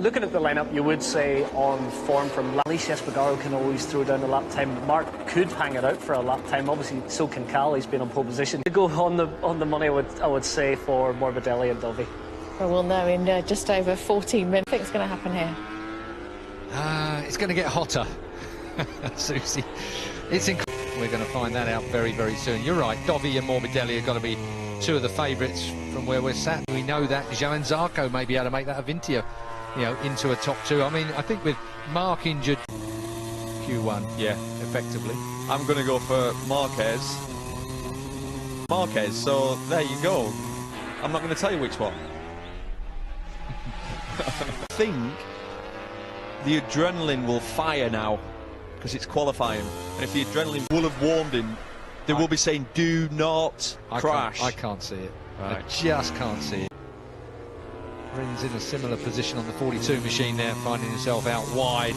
Looking at the lineup, you would say on form from Bagi can always throw down a lap time. Marc could hang it out for a lap time. Obviously, so can Cal. He's been on pole position. To go on the money, I would say for Morbidelli and Dovi. Well, we'll know in just over 14 minutes. What's going to happen here? It's going to get hotter, Susie. It's incredible. We're going to find that out very, very soon. You're right. Dovi and Morbidelli are going to be two of the favourites from where we're sat. We know that Johan Zarco may be able to make that Avintia, you know, into a top two. I mean, I think with Marc injured, Q1, yeah, effectively. I'm going to go for Marquez. So there you go. I'm not going to tell you which one. I think the adrenaline will fire now because it's qualifying, and if the adrenaline will have warmed him, they will be saying do not crash. I can't see it. Right. I just can't see it. Rins in a similar position on the 42 machine there, finding himself out wide.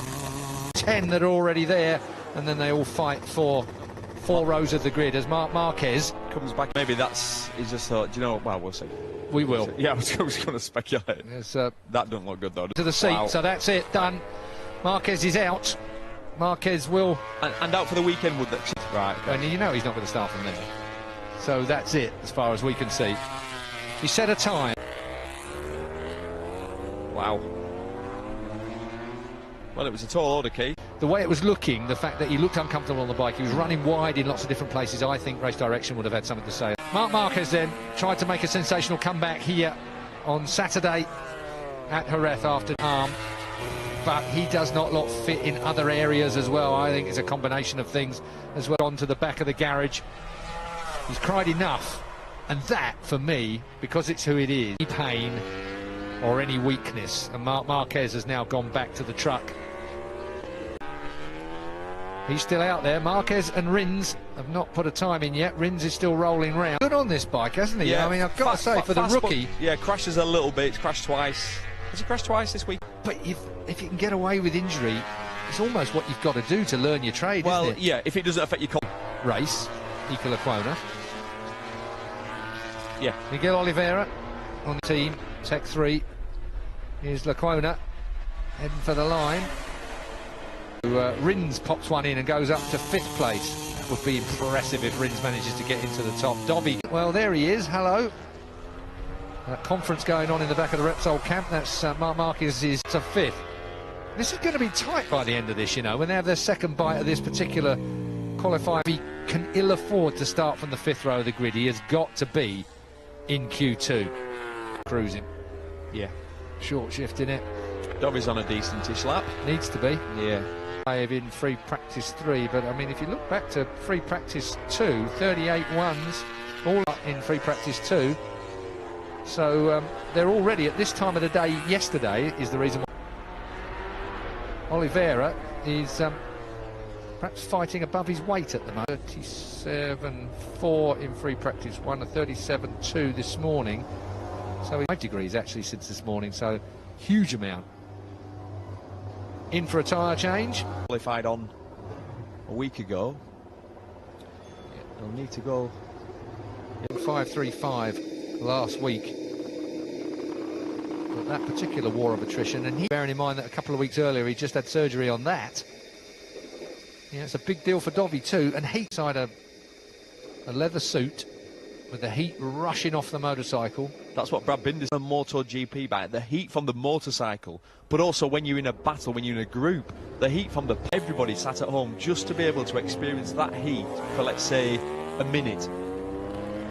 10 that are already there, and then they all fight for 4 rows of the grid as Marc Marquez comes back. Maybe he's just thought, do you know what, well, we'll see. We will. Yeah, I was going to speculate. That doesn't look good though. To the seat, wow. So that's it, done. Marquez is out. Marquez will... And out for the weekend would that? Right. Okay. And you know he's not going to start from there. So that's it, as far as we can see. He set a time. Wow. Well, it was a tall order, Keith. The way it was looking, the fact that he looked uncomfortable on the bike, he was running wide in lots of different places. I think race direction would have had something to say. Marc Marquez then tried to make a sensational comeback here on Saturday at Jerez after arm, but he does not fit in other areas as well. I think it's a combination of things as well. Onto the back of the garage. He's cried enough, and that, for me, because it's who it is, any pain or any weakness, and Marc Marquez has now gone back to the truck. He's still out there. Marquez and Rins have not put a time in yet. Rins is still rolling round. Good on this bike, hasn't he? Yeah, I mean, I've got to say, for the rookie... Yeah, crashes a little bit. It's crashed twice. Has he crashed twice this week? But if you can get away with injury, it's almost what you've got to do to learn your trade, isn't it? Well, yeah, if it doesn't affect your... Race, Iker Lecuona. Yeah. Miguel Oliveira on the team, Tech 3. Here's Lecuona heading for the line. Rins pops one in and goes up to 5th place. That would be impressive if Rins manages to get into the top. Dovi, well, there he is. Hello. Conference going on in the back of the Repsol camp. That's Marc Marquez is to 5th. This is going to be tight by the end of this, you know, when they have their second bite of this particular qualifying. He can ill afford to start from the 5th row of the grid. He has got to be in Q2. Cruising. Yeah. Short shift in it. Dovi's on a decentish lap. Needs to be. Yeah. In free practice 3, but I mean, if you look back to free practice 2, 38 ones, all in free practice 2. So they're already at this time of the day. Yesterday is the reason why Oliveira is perhaps fighting above his weight at the moment. 37.4 in free practice 1, a 37.2 this morning. So he's 5 degrees actually since this morning. So huge amount. In for a tyre change. Qualified on a week ago. Yeah, they'll need to go. 5.35 last week. But that particular war of attrition, and bearing in mind that a couple of weeks earlier he just had surgery on that. Yeah, it's a big deal for Dovi too. And heat inside a leather suit with the heat rushing off the motorcycle. That's what Brad Binder's on MotoGP bike. The heat from the motorcycle, but also when you're in a battle, when you're in a group, the heat from the... Everybody sat at home just to be able to experience that heat for, let's say, a minute.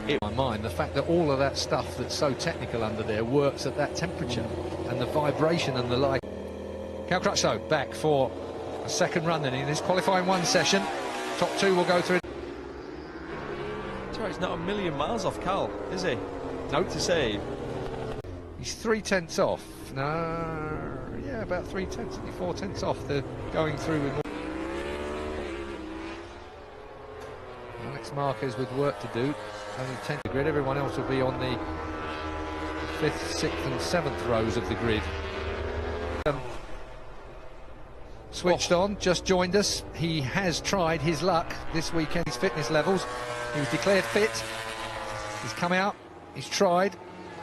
In my mind, the fact that all of that stuff that's so technical under there works at that temperature, and the vibration and the light. Cal Crutchlow back for a second run then in this qualifying 1 session. Top 2 will go through. He's not a million miles off Cal, is he? Note to save. He's 3/10 off. No, yeah, about 3/10, 4/10 off. They're going through with more. Aleq Marquez with work to do. Only 10 to the grid. Everyone else will be on the 5th, 6th and 7th rows of the grid. Switched on, just joined us. He has tried his luck this weekend, his fitness levels. He was declared fit. He's come out, he's tried,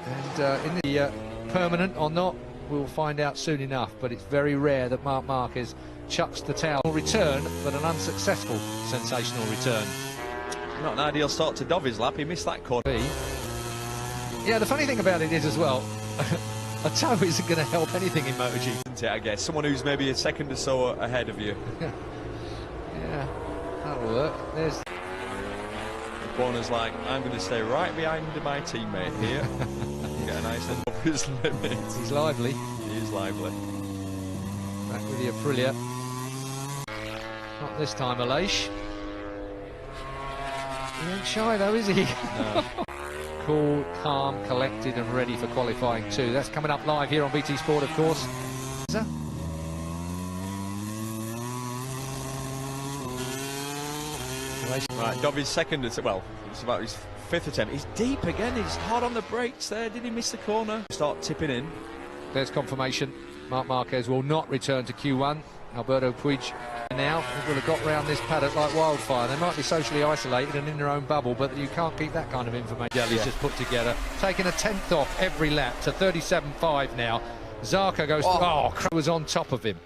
and in the permanent or not, We'll find out soon enough, but it's very rare that Marc Marquez chucks the towel. Return, but an unsuccessful sensational return. Not an ideal start to Dovy's lap. He missed that corner. Yeah, the funny thing about it is as well, a toe isn't going to help anything in MotoGP. I guess someone who's maybe a second or so ahead of you. Yeah, that'll work. There's the corner's like, I'm going to stay right behind my teammate here. Get a nice end of his limits. He's lively. He is lively. Back with the Aprilia. Not this time, Aleq. He ain't shy though, is he? No. Cool, calm, collected and ready for qualifying 2. That's coming up live here on BT Sport, of course. Right, Dovy's second, well, it's about his 5th attempt. He's deep again, he's hard on the brakes there. Did he miss the corner? Start tipping in. There's confirmation. Marc Marquez will not return to Q1. Alberto Puig now will have got round this paddock like wildfire. They might be socially isolated and in their own bubble, but you can't keep that kind of information. Yeah, he's just put together, taking a 10th off every lap to 37.5 now. Zarco goes, was on top of him.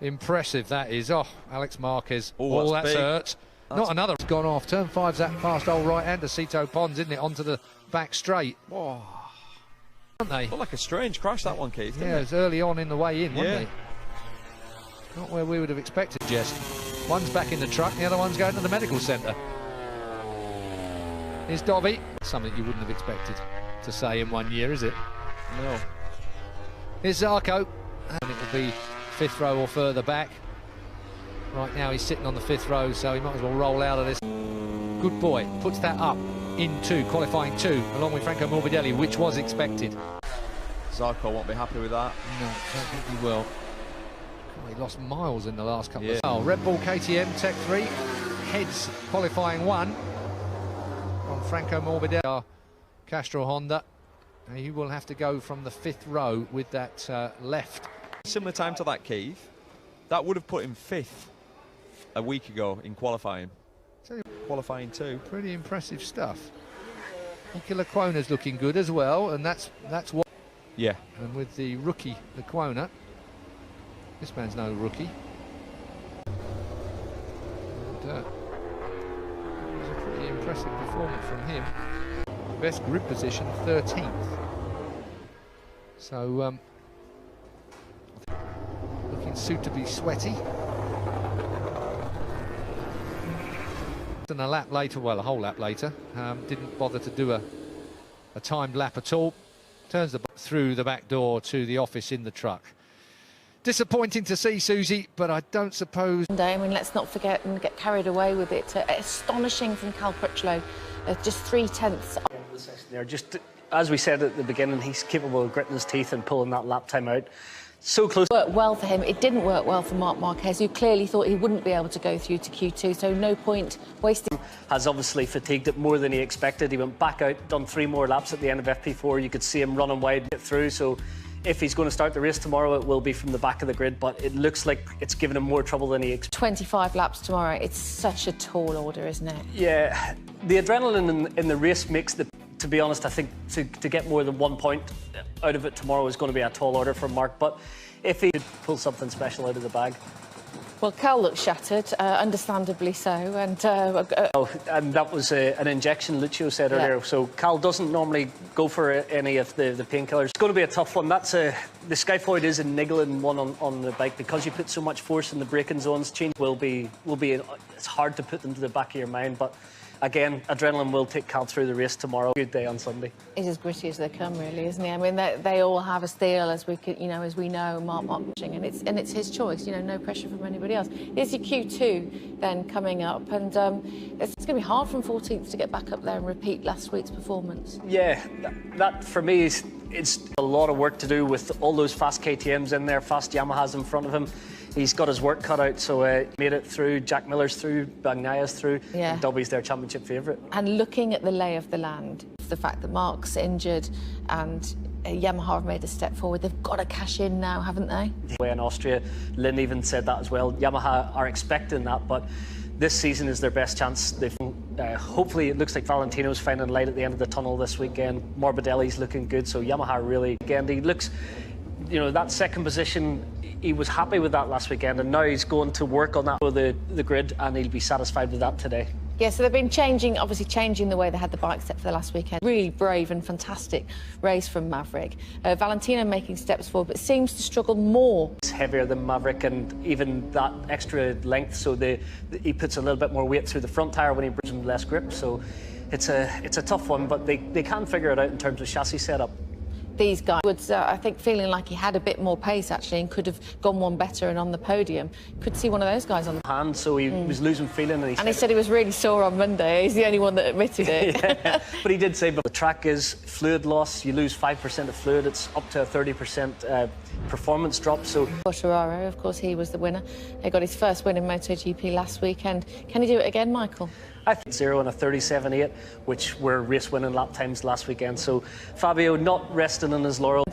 Impressive that is. Oh, Aleq Marquez, that's hurt. Not another. It's gone off. Turn 5's that fast old right-hander, Cito Pons, isn't it? Onto the back straight. Whoa. Aren't they? Looked like a strange crash, that one, Keith. Yeah, it was early on in the way in, wasn't it? Not where we would have expected, Jess. One's back in the truck, the other one's going to the medical centre. Here's Dovey. Something you wouldn't have expected to say in 1 year, is it? No. Here's Zarco. And it will be 5th row or further back. Right now he's sitting on the 5th row, so he might as well roll out of this. Good boy. Puts that up into qualifying 2, along with Franco Morbidelli, which was expected. Zarco won't be happy with that. No, I don't think he will. Oh, he lost miles in the last couple of... Oh, Red Bull KTM Tech 3 heads qualifying 1 on Franco Morbidelli. Castro Honda. He will have to go from the 5th row with that left. Similar time to that, Keith. That would have put him 5th a week ago in qualifying. Qualifying 2. Pretty impressive stuff. Niki Lecuona's looking good as well, and that's what... Yeah. And with the rookie Lecuona, this man's no rookie. And, it was a pretty impressive performance from him. Best grid position, 13th. So, looking suitably sweaty. And a lap later, well, a whole lap later, didn't bother to do a timed lap at all. Turns through the back door to the office in the truck. Disappointing to see, Susie, but I don't suppose... I mean, let's not forget and get carried away with it. Astonishing from Cal Crutchlow, just 3/10. There, just as we said at the beginning, he's capable of gritting his teeth and pulling that lap time out. So close. It worked well for him. It didn't work well for Marc Marquez, who clearly thought he wouldn't be able to go through to Q2, so no point wasting. Has obviously fatigued it more than he expected. He went back out, done 3 more laps at the end of FP4. You could see him running wide to get through. So if he's going to start the race tomorrow, it will be from the back of the grid. But it looks like it's given him more trouble than he expected. 25 laps tomorrow. It's such a tall order, isn't it? Yeah, the adrenaline in the race makes the. To be honest, I think to get more than 1 point out of it tomorrow is going to be a tall order for Marc. But if he could pull something special out of the bag. Well, Cal looks shattered, understandably so, and... and that was an injection, Lucio said earlier, so Cal doesn't normally go for any of the painkillers. It's going to be a tough one. That's the Skyfoid is a niggling one on the bike, because you put so much force in the braking zones. Change will be it's hard to put them to the back of your mind, but again, adrenaline will take Cal through the race tomorrow. Good day on Sunday. He's as gritty as they come, really, isn't he? I mean, they all have a steel, as we could, as we know, Marc and it's his choice. No pressure from anybody else. Here's your Q2 then coming up, and it's going to be hard from 14th to get back up there and repeat last week's performance. Yeah, that for me is it's a lot of work to do with all those fast KTMs in there, fast Yamahas in front of him. He's got his work cut out, so made it through. Jack Miller's through, Bagnaya's through, and Dobby's their championship favourite. And looking at the lay of the land, the fact that Marc's injured and Yamaha have made a step forward, they've got to cash in now, haven't they? In Austria, Lynn even said that as well. Yamaha are expecting that, but this season is their best chance. They've hopefully, it looks like Valentino's finding light at the end of the tunnel this weekend. Morbidelli's looking good, so Yamaha really, again, he looks you know, that second position, he was happy with that last weekend, and now he's going to work on that for the grid, and he'll be satisfied with that today. Yeah, so they've been obviously changing the way they had the bike set for the last weekend. Really brave and fantastic race from Maverick. Valentino making steps forward, but seems to struggle more. It's heavier than Maverick, and even that extra length, so he puts a little bit more weight through the front tyre when he brings less grip. So it's a tough one, but they can figure it out in terms of chassis setup. These guys was, I think, feeling like he had a bit more pace, actually, and could have gone one better and on the podium. Could see one of those guys on the hand, so he was losing feeling. And he said he was really sore on Monday. He's the only one that admitted it. Yeah, but he did say, but the track is fluid loss. You lose 5% of fluid. It's up to a 30% performance drop. So Quartararo, of course, he was the winner. He got his first win in MotoGP last weekend. Can he do it again, Michael? I think 0 and a 37.8, which were race-winning lap times last weekend. So Fabio not resting on his laurels.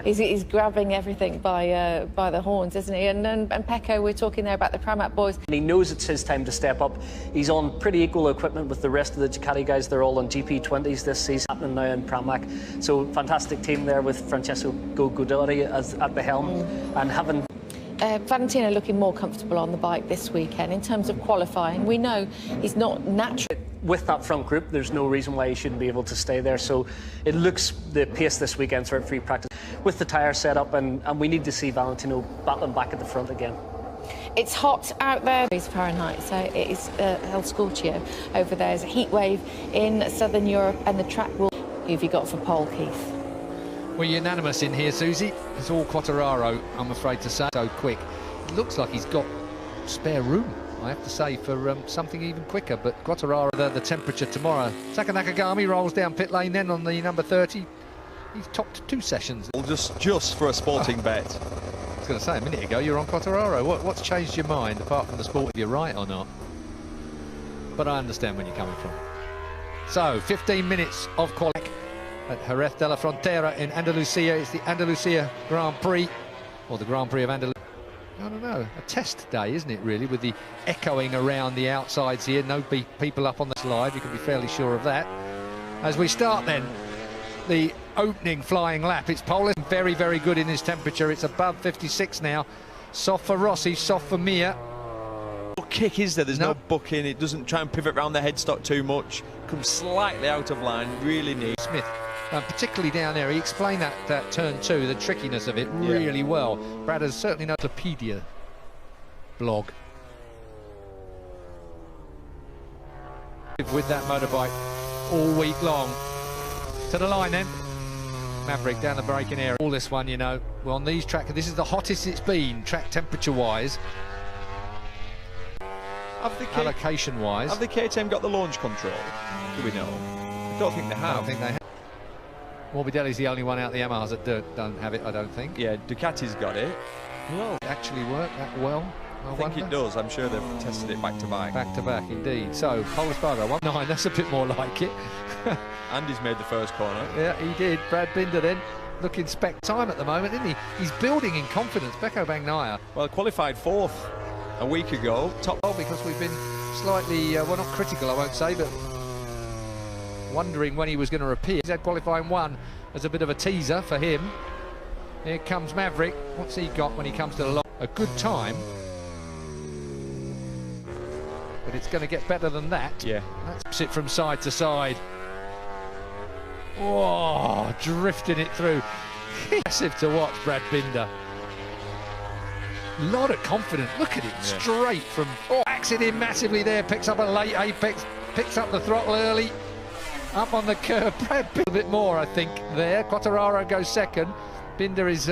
He's grabbing everything by the horns, isn't he? And Pecco, we're talking there about the Pramac boys. And he knows it's his time to step up. He's on pretty equal equipment with the rest of the Ducati guys. They're all on GP20s this season, happening now in Pramac. So fantastic team there with Francesco Guidotti at the helm, and having Valentino looking more comfortable on the bike this weekend in terms of qualifying. We know he's not natural. With that front group, there's no reason why he shouldn't be able to stay there. So it looks the pace this weekend throughout free practice with the tyre setup, and we need to see Valentino battling back at the front again. It's hot out there. It's Fahrenheit, so it is El Scorchio over there. There's a heat wave in southern Europe, and the track will... Who have you got for pole, Keith? We're unanimous in here, Susie. It's all Quartararo, I'm afraid to say. So quick. It looks like he's got spare room, I have to say, for something even quicker. But Quartararo, the temperature tomorrow. Taka Nakagami rolls down pit lane then on the number 30. He's topped 2 sessions. Just for a sporting bet. I was going to say a minute ago, you're on Quartararo. What's changed your mind, apart from the sport, if you're right or not? But I understand where you're coming from. So, 15 minutes of qualifying at Jerez de la Frontera in Andalusia. It's the Andalusia Grand Prix, or the Grand Prix of Andalusia. I don't know, a test day, isn't it, really, with the echoing around the outsides here. No people up on the slide, you can be fairly sure of that. As we start then, the opening flying lap. It's Polis, very, very good in his temperature. It's above 56 now. Soft for Rossi, soft for Mir. Kick, is there? There's no bucking. It doesn't try and pivot around the headstock too much. Comes slightly out of line, really neat. Smith, particularly down there, he explained that turn 2, the trickiness of it, really well. Brad has certainly known Wikipedia blog. With that motorbike all week long. To the line then. Maverick down the braking area. All this one, you know, we're on these tracks. This is the hottest it's been, track temperature-wise. Allocation-wise. Have the KTM got the launch control? Do we know? I don't think they have. I don't think they have. Morbidelli's the only one out the Yamahas that don't have it, I don't think. Yeah, Ducati's got it. Well, it actually work that well? I think it does. I'm sure they've tested it back to back. Back to back, indeed. So, Pole Espargaro, 1.9, that's a bit more like it. Andy's made the first corner. Yeah, he did. Brad Binder then, looking spec time at the moment, isn't he? He's building in confidence. Pecco Bagnaia. Well, qualified 4th a week ago. Top. Oh, because we've been slightly, well, not critical, I won't say, but wondering when he was going to appear. He's had qualifying 1 as a bit of a teaser for him. Here comes Maverick. What's he got when he comes to the line? A good time. But it's going to get better than that. Yeah. That's it from side to side. Oh, drifting it through. Impressive to watch, Brad Binder. Lot of confidence. Look at it, straight from... Oh, backs it in massively there. Picks up a late apex. Picks up the throttle early. Up on the curb. Brad Binder a bit more, I think, there. Quartararo goes second. Binder is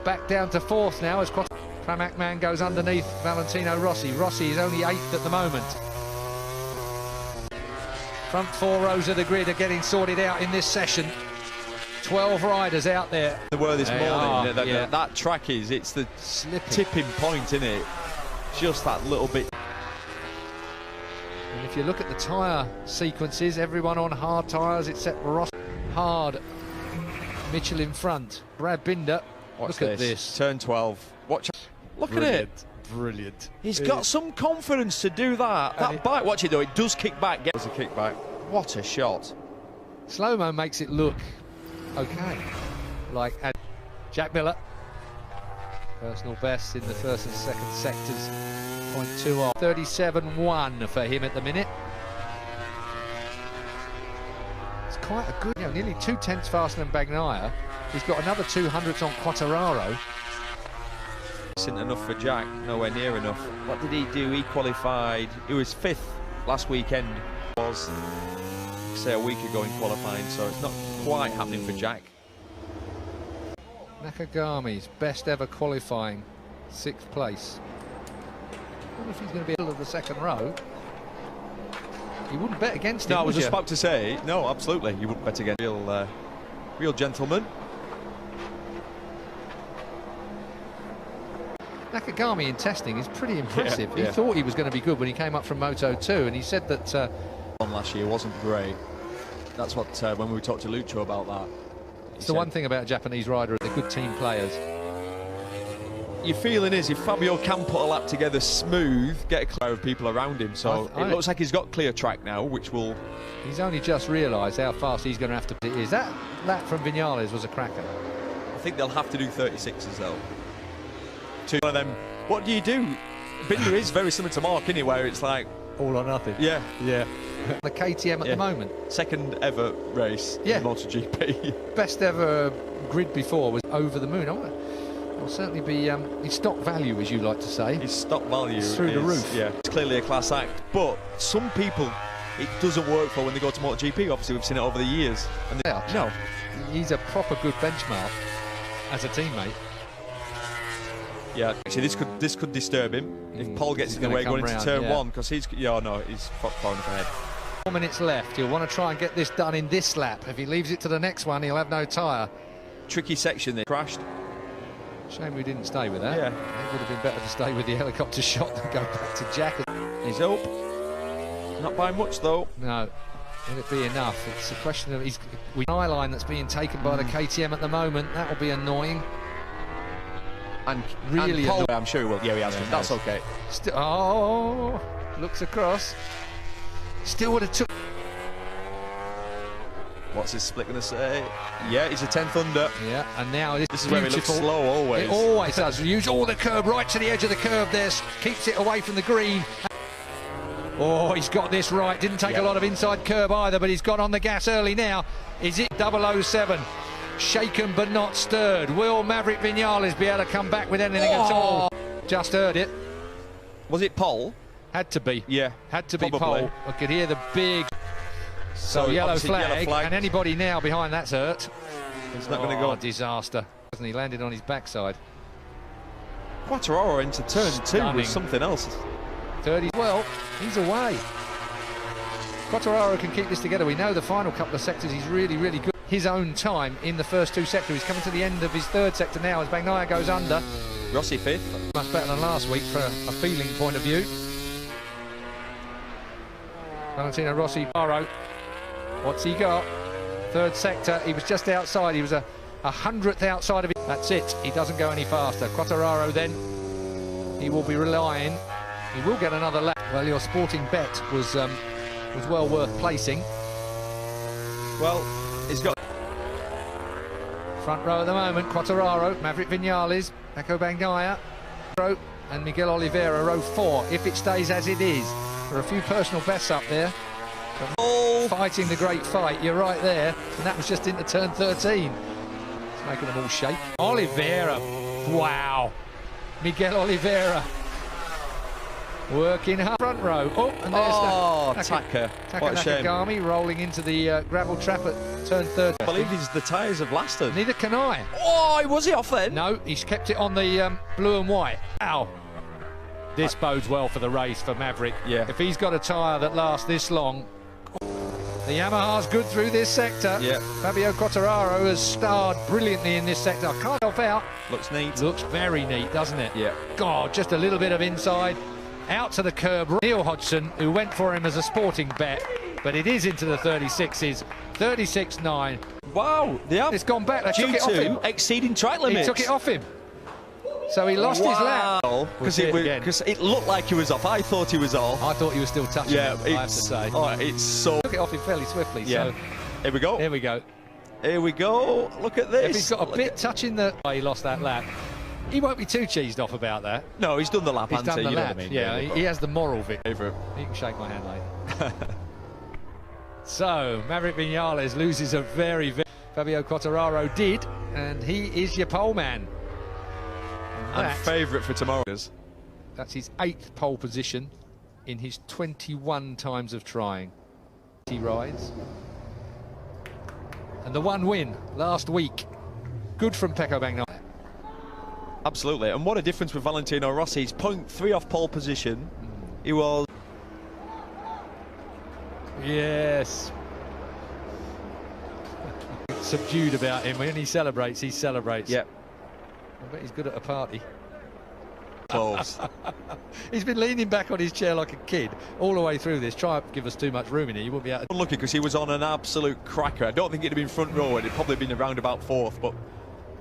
back down to 4th now as Pramac man goes underneath Valentino Rossi. Rossi is only 8th at the moment. Front 4 rows of the grid are getting sorted out in this session. 12 riders out there. There were this morning. That track it's the tipping point, isn't it? Just that little bit. And if you look at the tyre sequences, everyone on hard tyres except Ross. Hard. Mitchell in front. Brad Binder. Look at this. Turn 12. Watch. Look at it. Brilliant. He's got some confidence to do that. That bike, watch it though, it does kick back. Gets a kick back. What a shot. Slow-mo makes it look okay. Like, Jack Miller. Personal best in the first and second sectors. 0.2 off. 37.1 for him at the minute. It's quite a good, nearly 2/10 faster than Bagnaia. He's got another 200s on Quartararo. Isn't enough for Jack, nowhere near enough. What did he do? He qualified, he was 5th last weekend, was say a week ago in qualifying, so it's not quite happening for Jack. Nakagami's best ever qualifying, 6th place. I wonder if he's going to be middle of the second row. You wouldn't bet against him, No, I was would just you? about to say, no, absolutely, you wouldn't bet against real gentleman. Nakagami in testing is pretty impressive. Yeah. He thought he was going to be good when he came up from Moto2, and he said that On last year wasn't great. That's what when we talked to Lucho about that. it's the one thing about a Japanese rider, they're good team players. Your feeling is if Fabio can put a lap together smooth, get a clear of people around him. So it looks like he's got clear track now, which will. He's only just realised how fast he's going to have to be. That lap from Vinales was a cracker. I think they'll have to do 36s though. One of them. What do you do? Binder is very similar to Marc, isn't he? Where it's like all or nothing. Yeah. The KTM at the moment. Second ever race in MotoGP. Best ever grid before was over the moon. It'll certainly be his stock value, as you like to say. His stock value is through the roof. Yeah, it's clearly a class act. But some people, it doesn't work for when they go to MotoGP. Obviously, we've seen it over the years. And no, he's a proper good benchmark as a teammate. Yeah, actually, this could disturb him if Paul gets in the way going into turn 1, because he's far enough ahead. 4 minutes left. He'll want to try and get this done in this lap. If he leaves it to the next one, he'll have no tyre. Tricky section there. Crashed. Shame we didn't stay with that. Yeah. It would have been better to stay with the helicopter shot than go back to Jack. He's up. Not by much though. No. Will it be enough? It's a question of an eye line that's being taken by the KTM at the moment. That will be annoying. And really, Paul, I'm sure he will. Yeah, he has. That's okay. Looks across. Still would have took. What's his split going to say? Yeah, he's a 10th under. Yeah, and now this is where he looks slow always. It always does. Use all the curb right to the edge of the curve there. Keeps it away from the green. Oh, he's got this right. Didn't take a lot of inside curb either, but he's got on the gas early now. Is it 007? Shaken but not stirred. Will Maverick Vinales be able to come back with anything at all? Just heard it. Was it Paul? Had to be. Yeah. Had to be probably. Paul. I could hear the big yellow flag, and anybody now behind that's hurt. It's not going to go. Disaster. Hasn't he landed on his backside? Quartararo into turn 2 was something else. 30. Well, he's away. Quartararo can keep this together. We know the final couple of sectors he's really, really good. His own time in the first 2 sectors. He's coming to the end of his 3rd sector now as Bagnaia goes under. Rossi 5th. Much better than last week from a feeling point of view. Valentino Rossi. What's he got? 3rd sector. He was just outside. He was a 100th outside of it. That's it. He doesn't go any faster. Quartararo then. He will be relying. He will get another lap. Well, your sporting bet was well worth placing. Well, he's got front row at the moment. Quartararo, Maverick Vinales, Paco Bagnaia, and Miguel Oliveira, row 4. If it stays as it is, there are a few personal bests up there. Fighting the great fight. You're right there, and that was just into turn 13. It's making them all shake. Oliveira, wow. Miguel Oliveira. Working hard. Front row. Oh, and there's Taka. Taka Nakagami rolling into the gravel trap at turn 13. I believe the tyres have lasted. Neither can I. Oh, was he off then? No, he's kept it on the blue and white. Ow. This bodes well for the race for Maverick. Yeah. If he's got a tyre that lasts this long. The Yamaha's good through this sector. Yeah. Fabio Quartararo has starred brilliantly in this sector. Can't help out. Looks neat. Looks very neat, doesn't it? Yeah. God, just a little bit of inside. Out to the curb. Neil Hodgson, who went for him as a sporting bet, but it is into the 36s. 36.9. Wow. It's gone back. They took it off him. Exceeding track limits. He took it off him. So he lost his lap. Because it looked like he was off. I thought he was off. I thought he was still touching him, I have to say. Oh, it's so... Took it off him fairly swiftly. Yeah. So here we go. Here we go. Here we go. Look at this. If he's got a bit touching the... Oh, he lost that lap. He won't be too cheesed off about that. No, he's done the lap, He's done the you lap. know what I mean? Yeah, he has the moral victory. Favourite. You can shake my hand later. So, Maverick Vinales loses a very... Fabio Quartararo did, and he is your pole man. And favourite for tomorrow. That's his 8th pole position in his 21 times of trying. He rides. And the one win last week. Good from Pecco Bagnaia. Absolutely, and what a difference with Valentino Rossi. He's 0.3 off pole position. He was... Yes. Subdued about him. When he celebrates, he celebrates. Yep. I bet he's good at a party. Close. He's been leaning back on his chair like a kid all the way through this. Try and give us too much room in here. You won't be able to... Unlucky because he was on an absolute cracker. I don't think it'd have been front row. It'd probably been around about 4th, but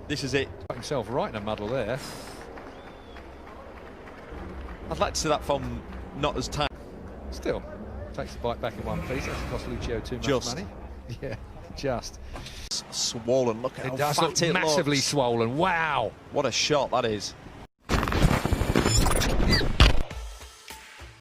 this is it. Got himself right in a muddle there. I'd like to see that from not as tight. Still, takes the bike back in one piece. That's cost Lucio too much money. Yeah, just. Swollen. Look at It how does fat look it massively looks. swollen. Wow. What a shot that is.